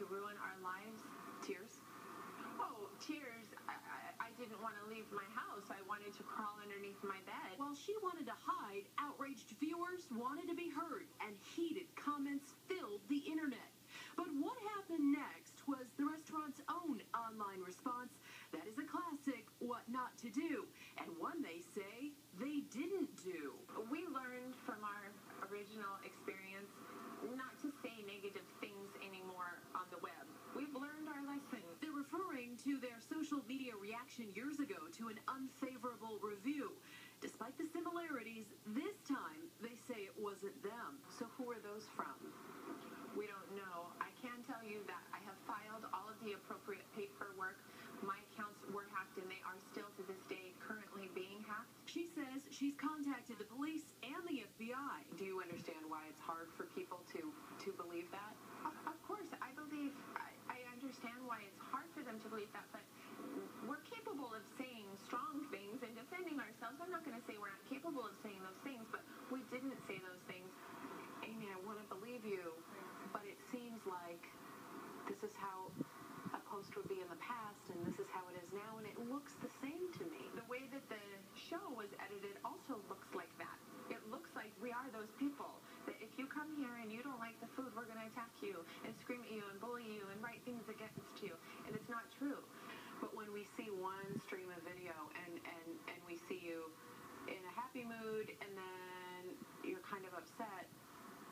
to ruin our lives? Tears. Oh, tears. I didn't want to leave my house. I wanted to crawl underneath my bed. While she wanted to hide, outraged viewers wanted to be heard, and heated comments filled the internet. But what happened next was the restaurant's own online response. That is a classic, what not to do, and one they say they didn't do. We learned from our original experience not to say negative things anymore on the web. We've learned our lesson. They're referring to their social media reaction years ago to an unfavorable review. Despite the similarities, this time they say it wasn't them. So who are those from? We don't know. I can tell you that I have filed all of the appropriate paperwork. My accounts were hacked, and they are still to this day currently being hacked. She says she's contacted the police and the FBI. Do you understand why it's hard for people to believe that? Of course, I understand why it's hard for them to believe that, but we're capable of saying strong things and defending ourselves. I'm not going to say we're not capable of saying those things, but we didn't say those things. Amy, I want to believe you, but it seems like this is how a post would be in the past, and this is how it is now, and it looks the same to me. The way that the show was edited also looks like that. It looks like we are those people, that if you come here and you don't like the food, we're going to attack you and scream at you and bully you and write things against you, and it's not true. But when we see one stream of video and we see you in a happy mood and then you're kind of upset,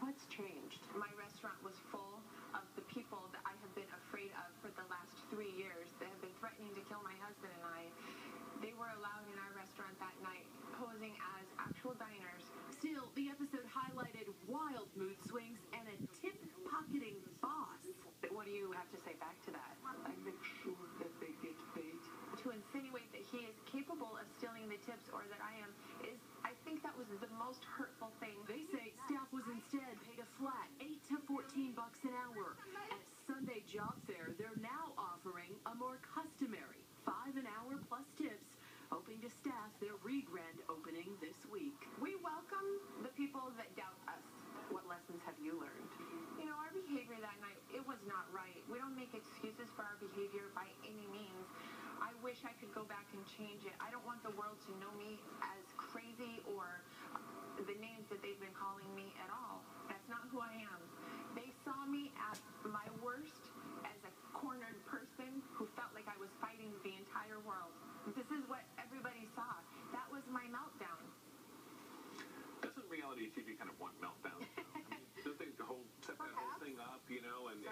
what's changed? My restaurant was full of the people that I have been afraid of for the last 3 years, that have been threatening to kill my husband and I. They were allowed in our restaurant that night, posing as actual diners. Still, the episode highlighted wild mood swings and a tip-pocketing boss. What do you have to say back to that? I make sure that they get paid. To insinuate that he is capable of stealing the tips, or that I am, I think that was the most hurtful thing. They say staff was instead paid a flat $8 to $14 an hour. At Sunday job fair, they're now offering a more customary $5 an hour plus tips, hoping to staff their re-grand opening this week. We welcome the people that doubt us. What lessons have you learned? You know, our behavior that night, it was not right. We don't make excuses for our behavior by any means. I wish I could go back and change it. I don't want the world to know me as crazy or the names that they've been calling me at all. That's not who I am. They saw me at my worst as a cornered person who felt like I was fighting the entire world. This is what everybody saw. That was my meltdown. Doesn't reality TV kind of want meltdowns? Don't they set that whole thing up, you know, and